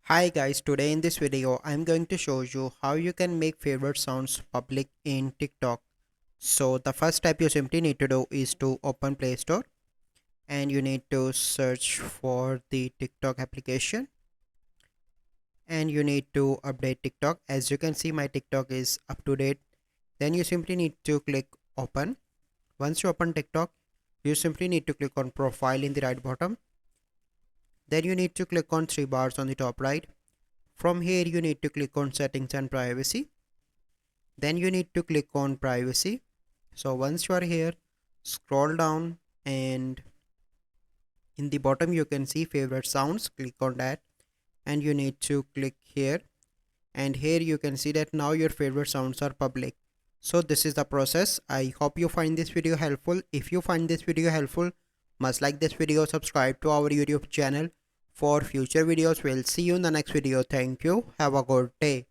Hi guys, today in this video I'm going to show you how you can make favorite sounds public in TikTok. So the first step you simply need to do is to open Play Store and you need to search for the TikTok application and you need to update TikTok. As you can see, my TikTok is up to date. Then you simply need to click open. Once you open TikTok, you simply need to click on profile in the right bottom. Then you need to click on three bars on the top right. From here you need to click on settings and privacy. Then you need to click on privacy. So once you are here, scroll down and in the bottom you can see favorite sounds. Click on that and you need to click here, and here you can see that now your favorite sounds are public. So this is the process. I hope you find this video helpful. If you find this video helpful, must like this video, subscribe to our YouTube channel for future videos. We'll see you in the next video. Thank you. Have a good day.